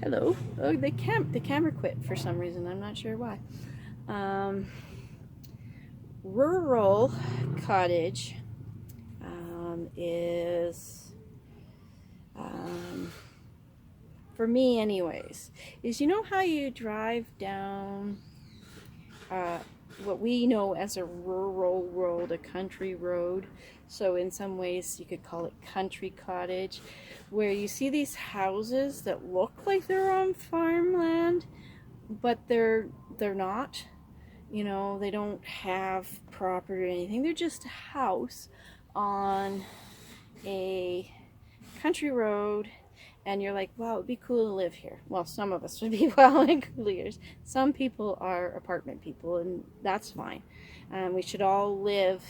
Hello. Oh, the camera quit for some reason. I'm not sure why. Rural cottage is, for me anyways, is, you know how you drive down what we know as a rural road, a country road. So in some ways you could call it country cottage, where you see these houses that look like they're on farmland, but they're not. You know, they don't have property or anything. They're just a house on a country road, and you're like, wow, it'd be cool to live here. Well, some of us would be well and cool. Some people are apartment people, and that's fine. We should all live.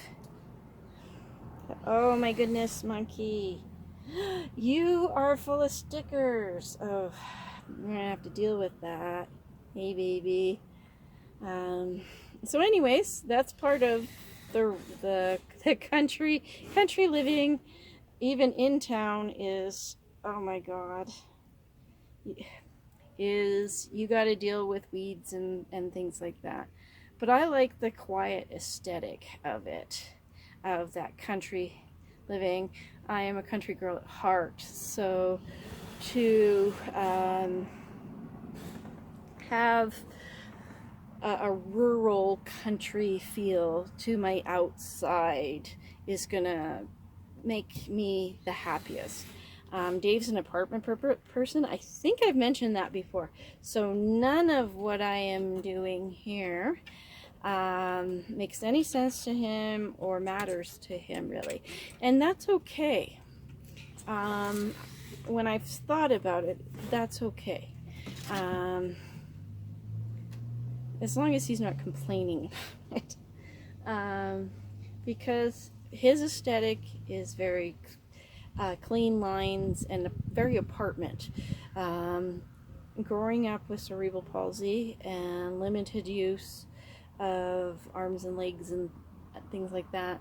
Oh my goodness, monkey. You are full of stickers. Oh, we're gonna have to deal with that. Hey, baby. So anyways, that's part of the country living, even in town, is, oh my god, is you got to deal with weeds and things like that. But I like the quiet aesthetic of it, of that country living. I am a country girl at heart, so to have a rural country feel to my outside is gonna make me the happiest. Dave's an apartment person. I think I've mentioned that before. So none of what I am doing here makes any sense to him or matters to him, really. And that's okay. When I've thought about it, that's okay. As long as he's not complaining about it. Because his aesthetic is very clean lines and very apartment. Growing up with cerebral palsy and limited use of arms and legs and things like that,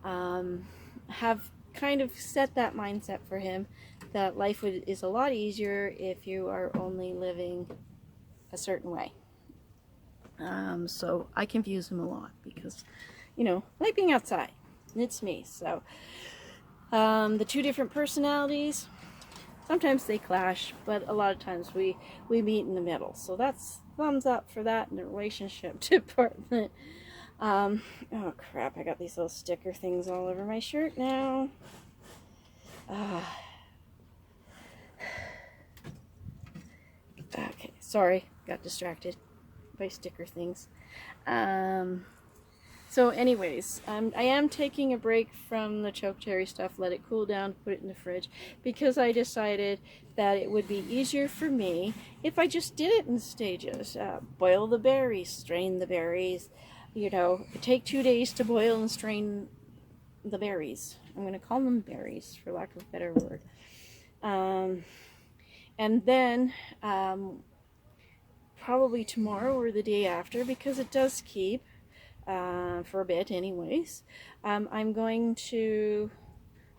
have kind of set that mindset for him that life is a lot easier if you are only living a certain way. So I confuse him a lot because, you know, like being outside. It's me. So the two different personalities, sometimes they clash, but a lot of times we meet in the middle. So that's thumbs up for that in the relationship department. Oh crap, I got these little sticker things all over my shirt now. Okay, sorry, got distracted by sticker things. So anyways, I am taking a break from the choke cherry stuff, let it cool down, put it in the fridge, because I decided that it would be easier for me if I just did it in stages. Boil the berries, strain the berries, you know, take 2 days to boil and strain the berries. I'm going to call them berries, for lack of a better word. And then probably tomorrow or the day after, because it does keep for a bit anyways, I'm going to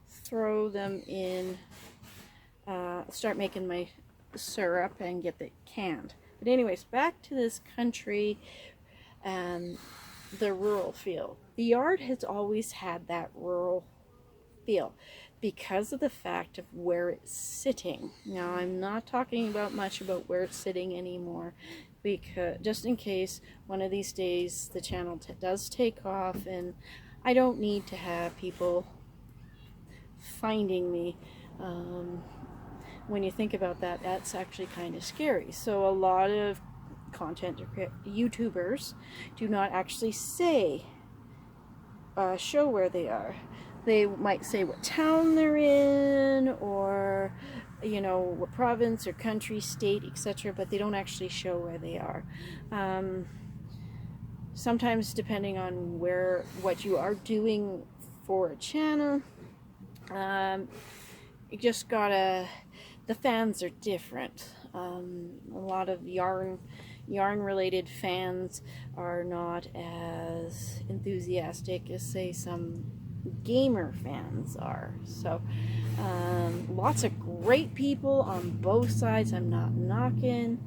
throw them in, start making my syrup and get it canned. But anyways, back to this country and the rural feel. The yard has always had that rural feel because of the fact of where it's sitting. Now, I'm not talking about much about where it's sitting anymore, because just in case one of these days the channel does take off and I don't need to have people finding me. When you think about that, that's actually kind of scary. So a lot of content YouTubers do not actually show where they are. They might say what town they're in, or, you know, what province or country, state, etc., but they don't actually show where they are. Sometimes, depending on what you are doing for a channel, you just gotta, the fans are different. A lot of yarn related fans are not as enthusiastic as, say, some gamer fans are. So lots of great people on both sides. I'm not knocking.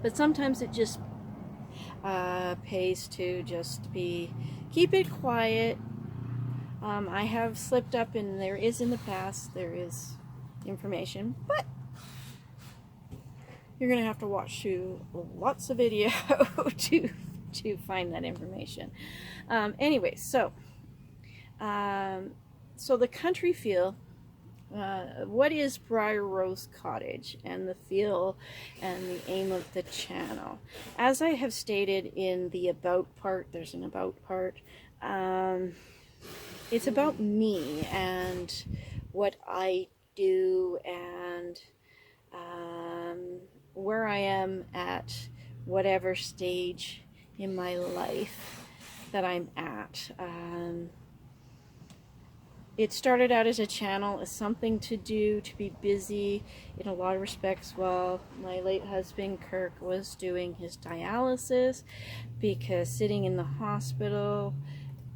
But sometimes it just pays to just keep it quiet. I have slipped up, and there is in the past, there is information, but you're gonna have to watch through lots of video to find that information. Anyway, so the country feel. What is Briar Rose Cottage, and the feel and the aim of the channel? As I have stated in the about part, there's an about part. It's about me and what I do, and where I am at whatever stage in my life that I'm at. It started out as a channel, as something to do, to be busy in a lot of respects while my late husband Kirk was doing his dialysis, because sitting in the hospital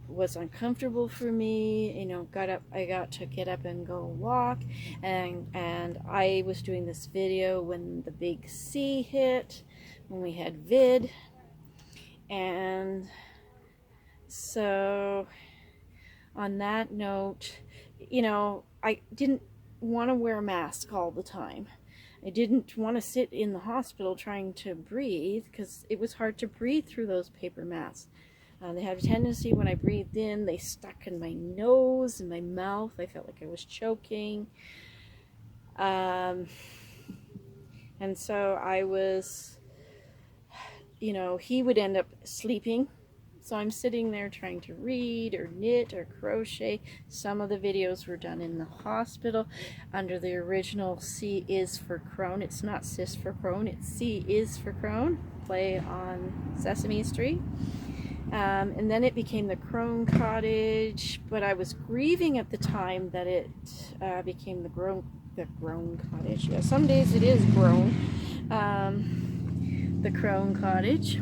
was uncomfortable for me. You know, I got to get up and go walk, and I was doing this video when the big C hit, when we had vid, and so on that note, you know, I didn't want to wear a mask all the time. I didn't want to sit in the hospital trying to breathe, because it was hard to breathe through those paper masks. They had a tendency, when I breathed in, they stuck in my nose and my mouth. I felt like I was choking. And so I was, you know, he would end up sleeping. So I'm sitting there trying to read or knit or crochet. Some of the videos were done in the hospital under the original C is for Crone. It's not Cis for Crone, it's C is for Crone, play on Sesame Street. And then it became the Crone Cottage, but I was grieving at the time that it became the Crone Cottage. Yeah, some days it is grown. The Crone Cottage.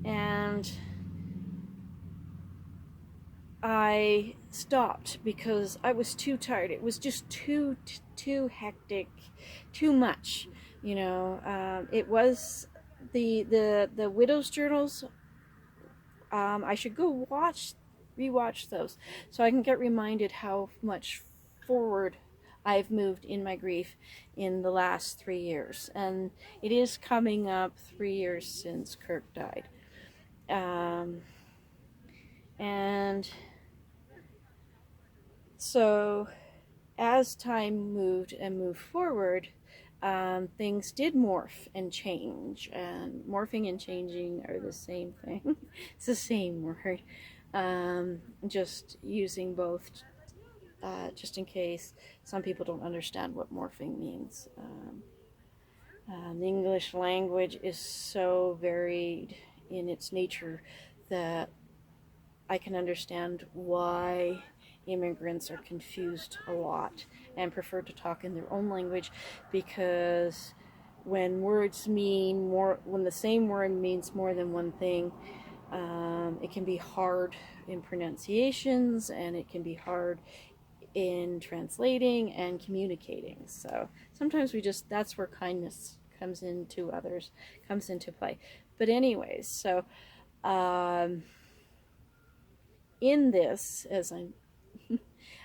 And I stopped because I was too tired. It was just too hectic, too much. You know, it was the Widow's Journals. I should go rewatch those so I can get reminded how much forward I've moved in my grief in the last 3 years, and it is coming up 3 years since Kirk died. And so as time moved forward, things did morph and change, and morphing and changing are the same thing. It's the same word, just using both, just in case some people don't understand what morphing means. The English language is so varied in its nature that I can understand why immigrants are confused a lot and prefer to talk in their own language, because when words mean more, when the same word means more than one thing, it can be hard in pronunciations, and it can be hard in translating and communicating. So sometimes that's where kindness comes into others, comes into play. But anyways, so in this, as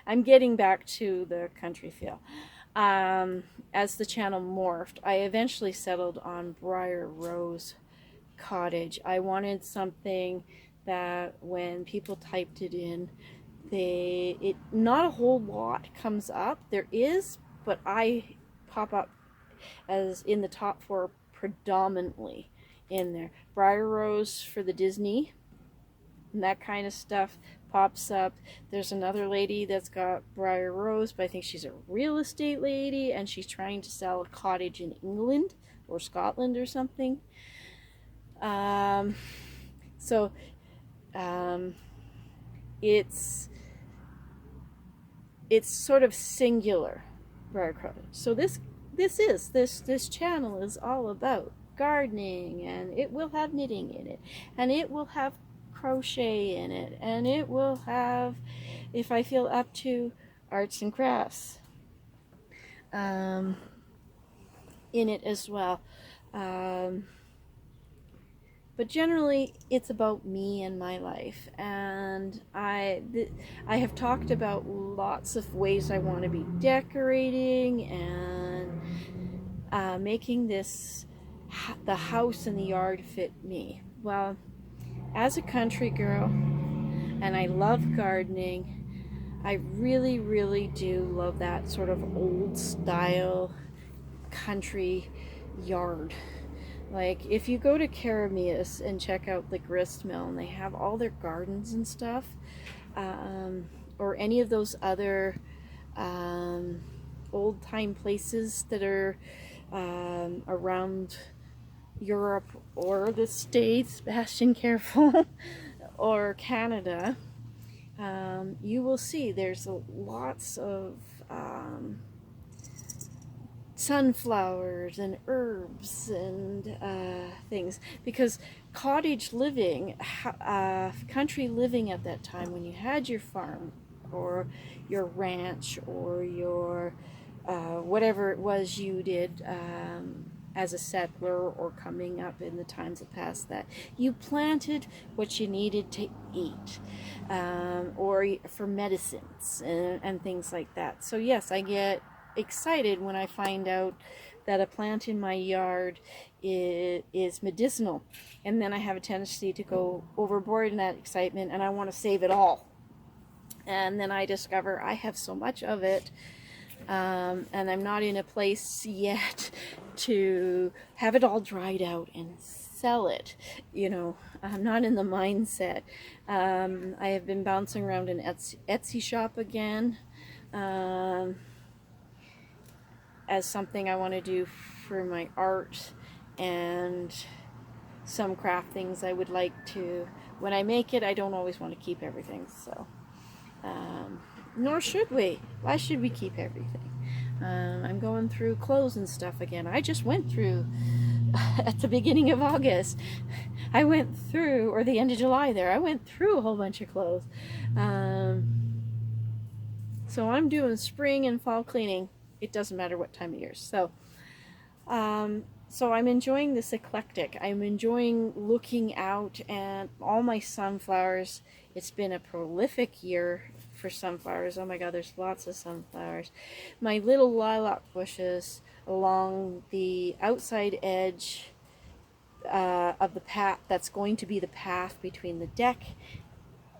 I'm getting back to the country feel, as the channel morphed, I eventually settled on Briar Rose Cottage. I wanted something that when people typed it in, not a whole lot comes up. There is, but I pop up as in the top 4 predominantly in there. Briar Rose for the Disney and that kind of stuff pops up. There's another lady that's got Briar Rose, but I think she's a real estate lady, and she's trying to sell a cottage in England or Scotland or something. It's sort of singular, Briar Cottage. So this channel is all about gardening, and it will have knitting in it, and it will have crochet in it, and it will have, if I feel up to, arts and crafts in it as well. But generally, it's about me and my life. And I have talked about lots of ways I want to be decorating and making the house and the yard fit me. Well, as a country girl, and I love gardening, I really, really do love that sort of old style country yard. Like, if you go to Carameus and check out the grist mill, and they have all their gardens and stuff, or any of those other old-time places that are around Europe or the States, Bastion, careful, or Canada, you will see there's lots of sunflowers and herbs and things, because cottage living, country living at that time, when you had your farm or your ranch or your whatever it was you did as a settler or coming up in the times that passed, that you planted what you needed to eat, or for medicines and things like that. So yes, I get excited when I find out that a plant in my yard is medicinal, and then I have a tendency to go overboard in that excitement, and I want to save it all, and then I discover I have so much of it, and I'm not in a place yet to have it all dried out and sell it. You know, I'm not in the mindset. I have been bouncing around an Etsy shop again, as something I want to do for my art, and some craft things I would like to, when I make it, I don't always want to keep everything, so nor should we. Why should we keep everything? I'm going through clothes and stuff again. I just went through at the beginning of August, I went through, or the end of July there, I went through a whole bunch of clothes. So I'm doing spring and fall cleaning. It doesn't matter what time of year. So I'm enjoying this eclectic. I'm enjoying looking out at all my sunflowers. It's been a prolific year for sunflowers. Oh my God, there's lots of sunflowers. My little lilac bushes along the outside edge of the path, that's going to be the path between the deck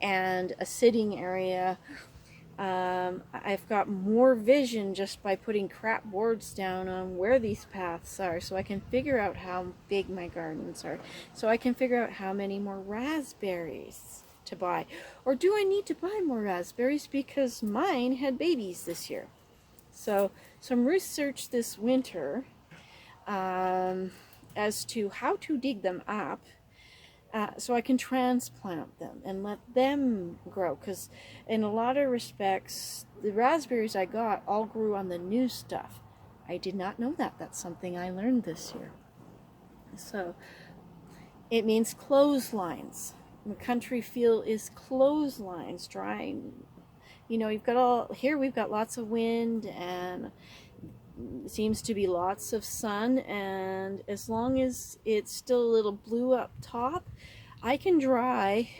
and a sitting area. I've got more vision just by putting crap boards down on where these paths are, so I can figure out how big my gardens are, so I can figure out how many more raspberries to buy, or do I need to buy more raspberries because mine had babies this year. So some research this winter as to how to dig them up, so I can transplant them and let them grow, because in a lot of respects the raspberries I got all grew on the new stuff. I did not know that. That's something I learned this year. So it means clotheslines. The country feel is clotheslines, drying. You know, you've got all here, we've got lots of wind and seems to be lots of sun, and as long as it's still a little blue up top, I can dry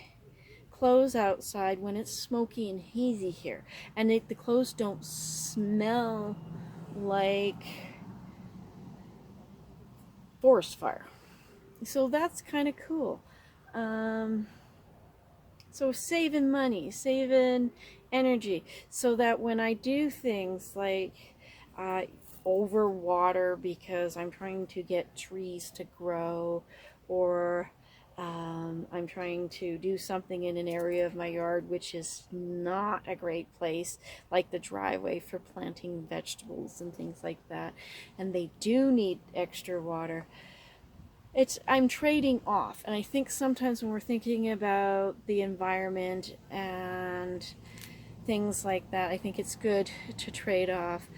clothes outside when it's smoky and hazy here, and the clothes don't smell like forest fire. So that's kind of cool. So saving money, saving energy, so that when I do things like overwater because I'm trying to get trees to grow, or I'm trying to do something in an area of my yard which is not a great place, like the driveway for planting vegetables and things like that, and they do need extra water. I'm trading off, and I think sometimes when we're thinking about the environment and things like that, I think it's good to trade off.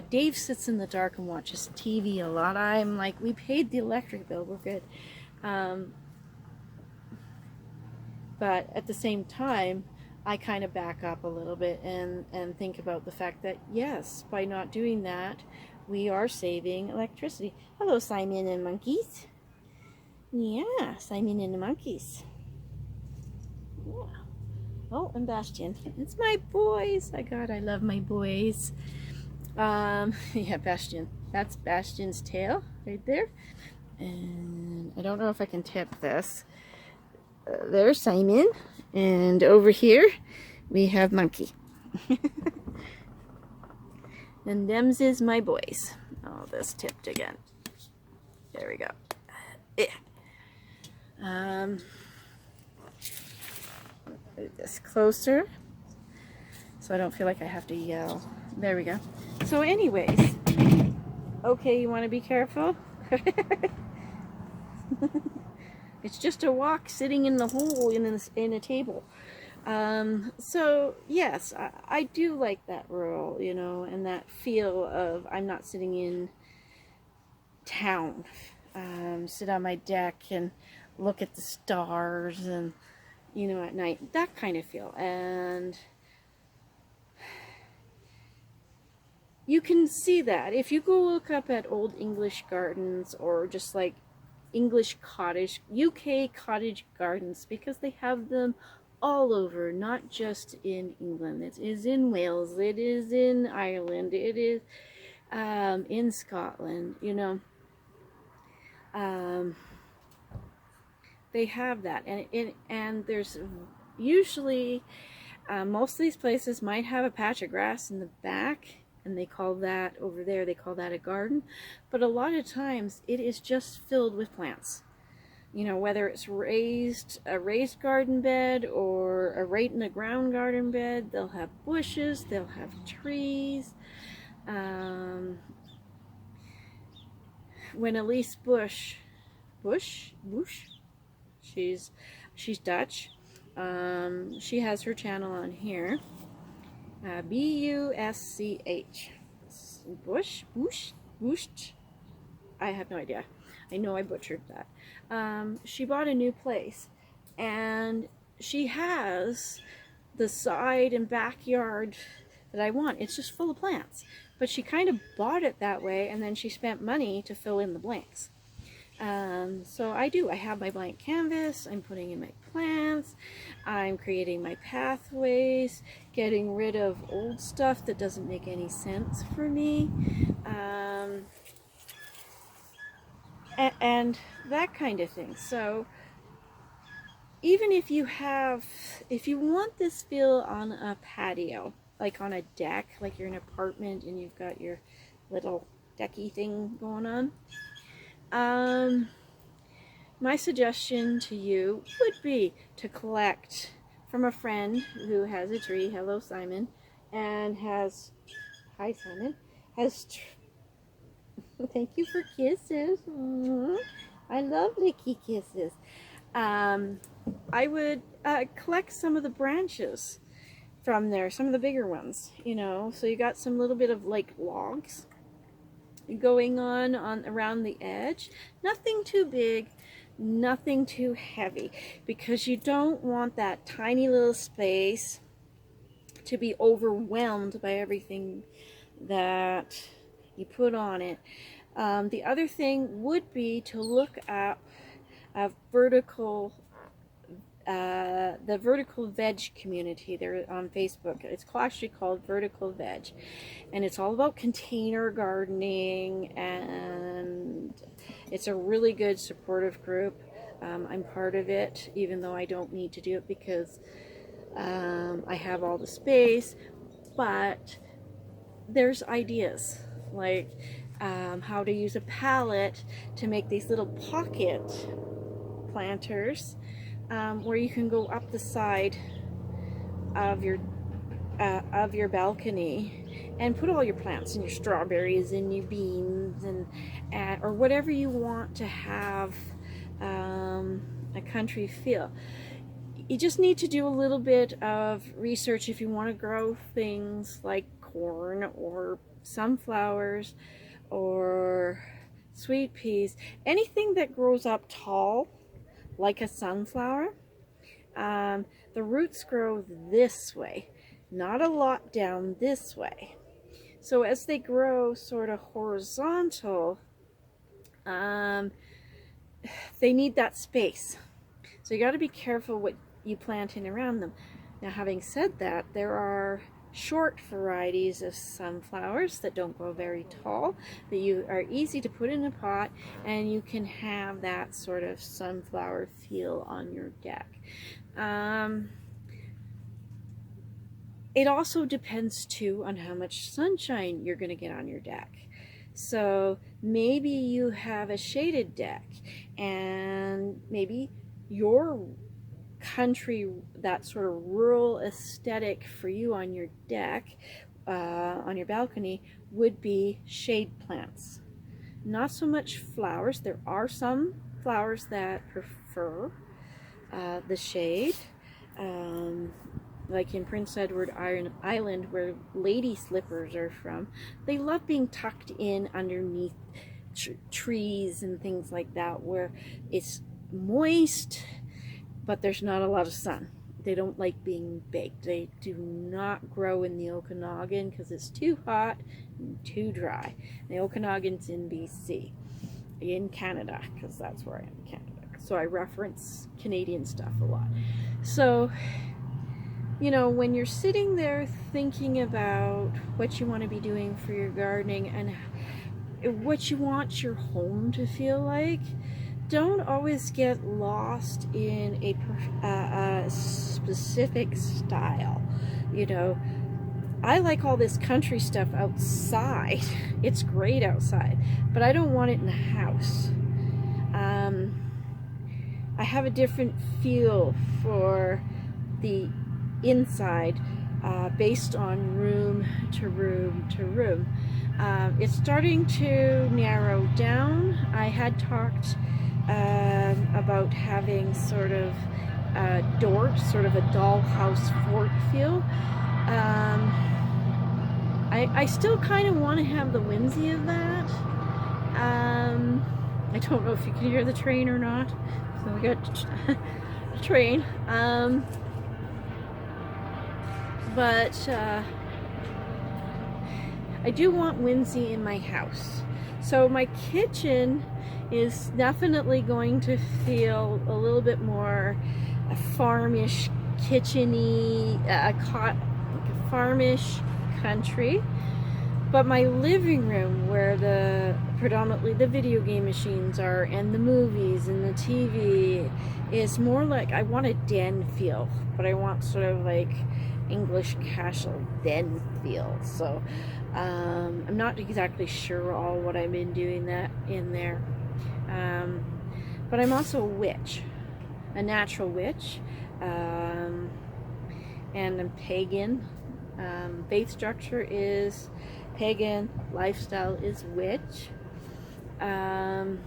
Dave sits in the dark and watches TV a lot. I'm like, we paid the electric bill, we're good. But at the same time, I kind of back up a little bit and think about the fact that, yes, by not doing that, we are saving electricity. Hello, Simon and monkeys. Yeah, Simon and the monkeys. Yeah. Oh, and Bastion. It's my boys. Oh, God, I love my boys. Yeah, Bastion. That's Bastion's tail right there. And I don't know if I can tip this. There's Simon. And over here, we have Monkey. And them's is my boys. Oh, this tipped again. There we go. Yeah. Move this closer so I don't feel like I have to yell. There we go. So anyways, okay, you want to be careful? It's just a walk sitting in the hole in a table. So yes, I do like that rural, you know, and that feel of I'm not sitting in town. Sit on my deck and look at the stars and, you know, at night, that kind of feel. And you can see that if you go look up at old English gardens or just like English cottage, UK cottage gardens, because they have them all over, not just in England. It is in Wales, it is in Ireland, it is in Scotland, you know. They have that, and there's usually most of these places might have a patch of grass in the back, and they call that over there, they call that a garden. But a lot of times it is just filled with plants, you know, whether it's a raised garden bed or a right in the ground garden bed. They'll have bushes, they'll have trees. When Elise Bush, she's Dutch. She has her channel on here. B-U-S-C-H. Bush. I have no idea. I know I butchered that. She bought a new place, and she has the side and backyard that I want. It's just full of plants. But she kind of bought it that way, and then she spent money to fill in the blanks. So I have my blank canvas, I'm putting in my plants, I'm creating my pathways, getting rid of old stuff that doesn't make any sense for me, and that kind of thing. So even if you want this feel on a patio, like on a deck, like you're in an apartment and you've got your little decky thing going on, my suggestion to you would be to collect from a friend who has a tree, hello Simon, and has, hi Simon, thank you for kisses. Aww. I love licky kisses. I would collect some of the branches from there, some of the bigger ones, you know, so you got some little bit of like logs going on around the edge. Nothing too big, nothing too heavy, because you don't want that tiny little space to be overwhelmed by everything that you put on it. The other thing would be to look at the vertical veg community. They're on Facebook. It's actually called Vertical Veg, and it's all about container gardening, and it's a really good supportive group. I'm part of it, even though I don't need to do it because I have all the space, but there's ideas like how to use a pallet to make these little pocket planters, where you can go up the side of your balcony and put all your plants and your strawberries and your beans and or whatever you want to have a country feel. You just need to do a little bit of research if you want to grow things like corn or sunflowers or sweet peas, anything that grows up tall like a sunflower. The roots grow this way, not a lot down this way. So as they grow sort of horizontal, they need that space. So you got to be careful what you plant in around them. Now, having said that, there are short varieties of sunflowers that don't grow very tall, that you are easy to put in a pot, and you can have that sort of sunflower feel on your deck. It also depends too on how much sunshine you're going to get on your deck. So maybe you have a shaded deck, and maybe your country, that sort of rural aesthetic for you on your deck, on your balcony, would be shade plants. Not so much flowers. There are some flowers that prefer the shade, like in Prince Edward Island, where lady slippers are from. They love being tucked in underneath trees and things like that, where it's moist but there's not a lot of sun. They don't like being baked. They do not grow in the Okanagan because it's too hot and too dry. The Okanagan's in BC, in Canada, because that's where I am in Canada. So I reference Canadian stuff a lot. So, you know, when you're sitting there thinking about what you want to be doing for your gardening and what you want your home to feel like, don't always get lost in a specific style. You know, I like all this country stuff outside. It's great outside, but I don't want it in the house. I have a different feel for the inside based on room to room to room. It's starting to narrow down. I had talked about having sort of a dort, sort of a dollhouse fort feel. I still kind of want to have the whimsy of that. I don't know if you can hear the train or not. So we got a train. But I do want whimsy in my house. So my kitchen is definitely going to feel a little bit more farmish, kitchen-y, farmish country. But my living room, where predominantly the video game machines are, and the movies and the TV, is more like, I want a den feel, but I want sort of like English castle den feel. So I'm not exactly sure all what I've been doing that in there. But I'm also a witch, a natural witch, and I'm pagan. Faith structure is pagan, lifestyle is witch. And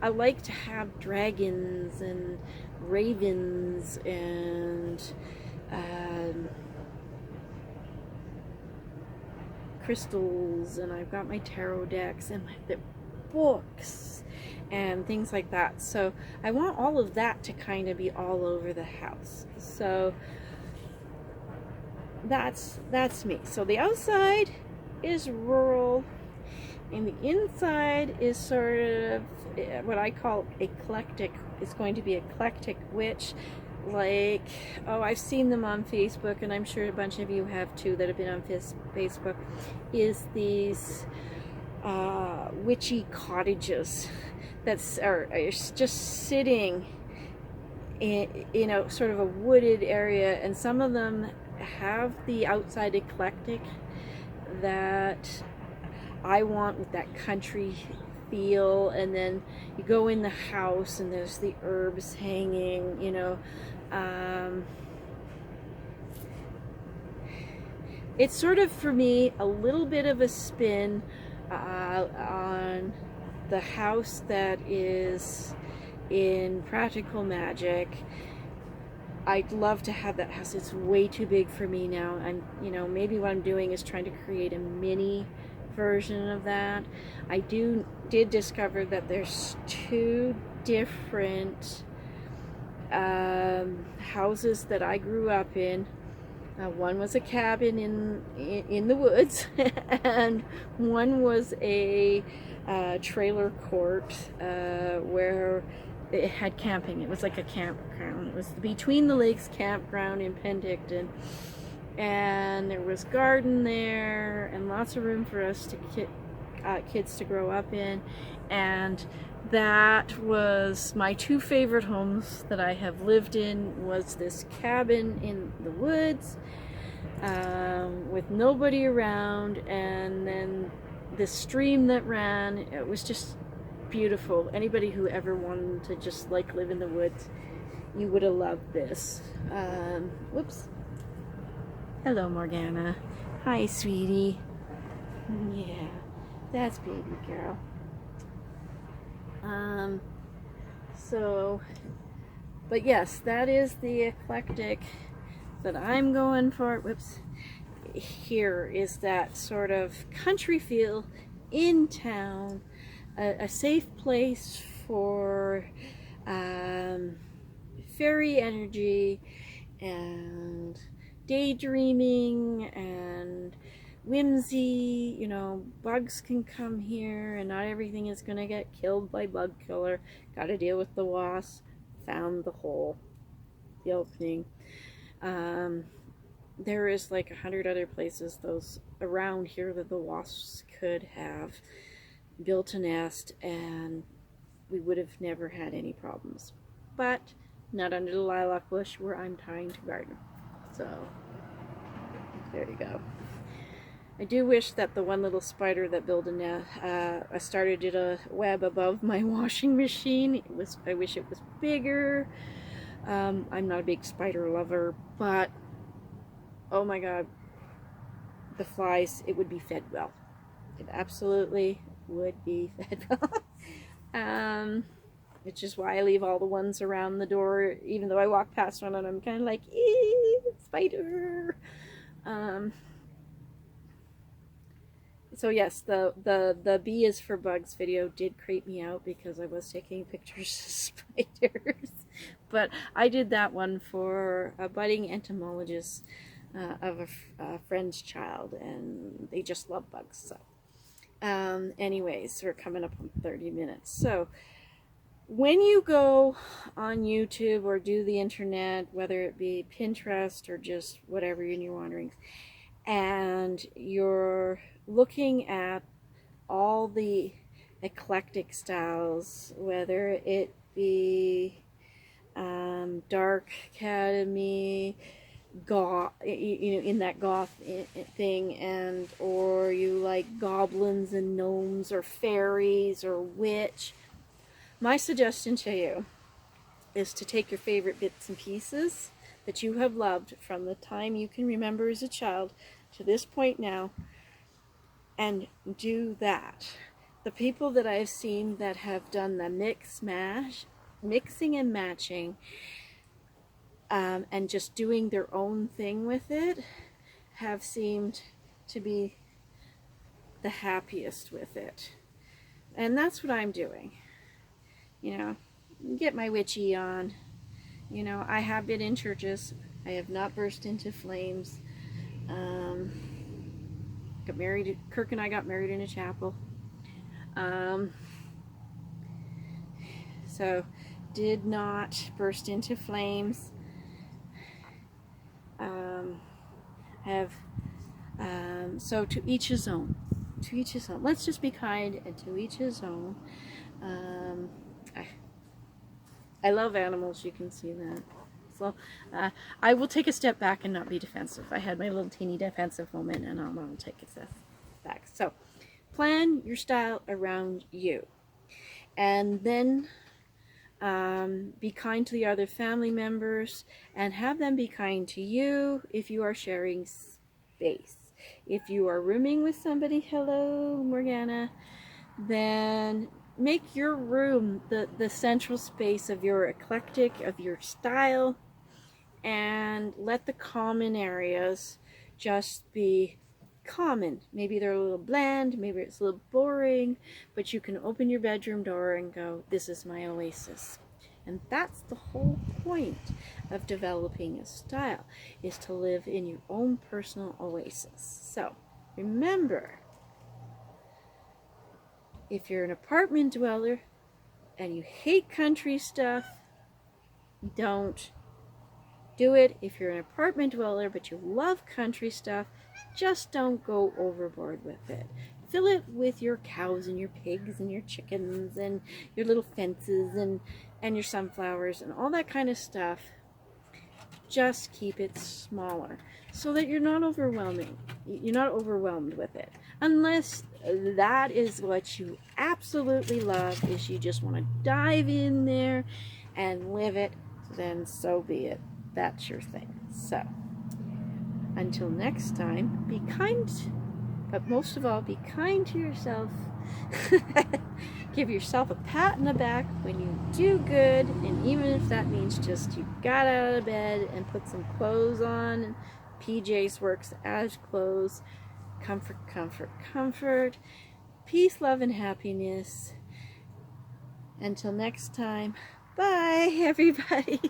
I like to have dragons and ravens and crystals, and I've got my tarot decks and the books and things like that. So I want all of that to kind of be all over the house. So that's me. So the outside is rural, and the inside is sort of what I call eclectic. It's going to be eclectic witch. Like, oh, I've seen them on Facebook, and I'm sure a bunch of you have too that have been on Facebook, is these witchy cottages that are just sitting in, you know, sort of a wooded area, and some of them have the outside eclectic that I want, with that country feel, and then you go in the house and there's the herbs hanging, you know. It's sort of, for me, a little bit of a spin on the house that is in Practical Magic. I'd love to have that house. It's way too big for me now. And, you know, maybe what I'm doing is trying to create a mini version of that. I did discover that there's two different houses that I grew up in. One was a cabin in the woods, and one was a trailer court where it had camping. It was like a campground. It was the Between the Lakes campground in Penticton, and there was garden there and lots of room for us to kids to grow up in. And that was my two favorite homes that I have lived in, was this cabin in the woods with nobody around, and then this stream that ran. It was just beautiful. Anybody who ever wanted to just like live in the woods, you would have loved this. Whoops. Hello, Morgana. Hi, sweetie. Yeah, that's baby girl. But yes, that is the eclectic that I'm going for. Whoops. Here is that sort of country feel in town, a safe place for fairy energy and daydreaming and whimsy. You know, bugs can come here and not everything is going to get killed by bug killer. Got to deal with the wasps. Found the hole, the opening. There is like 100 other places those around here that the wasps could have built a nest, and we would have never had any problems. But not under the lilac bush where I'm trying to garden. So there you go. I do wish that the one little spider that built a nest, I started it a web above my washing machine. I wish it was bigger. I'm not a big spider lover, but oh my god, the flies, it would be fed well. It absolutely would be fed well. Which is why I leave all the ones around the door, even though I walk past one and I'm kind of like, eee, spider. So yes, the bee is for bugs video did creep me out because I was taking pictures of spiders. But I did that one for a budding entomologist of a friend's child, and they just love bugs. So anyways, we're coming up on 30 minutes. So when you go on YouTube or do the internet, whether it be Pinterest or just whatever in your wanderings, and you're looking at all the eclectic styles, whether it be dark academy, goth, you know, in that goth thing, and or you like goblins and gnomes or fairies or witch, my suggestion to you is to take your favorite bits and pieces that you have loved from the time you can remember as a child to this point now, and do that. The people that I've seen that have done the mixing and matching, and just doing their own thing with it, have seemed to be the happiest with it. And that's what I'm doing. You know, get my witchy on. You know, I have been in churches. I have not burst into flames. Got married. Kirk and I got married in a chapel. So did not burst into flames. So to each his own. To each his own. Let's just be kind, and to each his own. I love animals, you can see that. So I will take a step back and not be defensive. I had my little teeny defensive moment, and I'll take a step back. So plan your style around you. And then be kind to the other family members, and have them be kind to you if you are sharing space. If you are rooming with somebody, hello Morgana, then make your room the central space of your eclectic, of your style, and let the common areas just be common. Maybe they're a little bland, maybe it's a little boring, but you can open your bedroom door and go, this is my oasis. And that's the whole point of developing a style, is to live in your own personal oasis. So remember, if you're an apartment dweller and you hate country stuff, don't do it. If you're an apartment dweller but you love country stuff, just don't go overboard with it. Fill it with your cows and your pigs and your chickens and your little fences and your sunflowers and all that kind of stuff. Just keep it smaller so that you're not overwhelmed with it. Unless that is what you absolutely love, is you just want to dive in there and live it, then so be it. That's your thing. So until next time, be kind, but most of all, be kind to yourself. Give yourself a pat on the back when you do good, and even if that means just you got out of bed and put some clothes on, and PJs works as clothes. Comfort, comfort, comfort. Peace, love, and happiness. Until next time, bye everybody.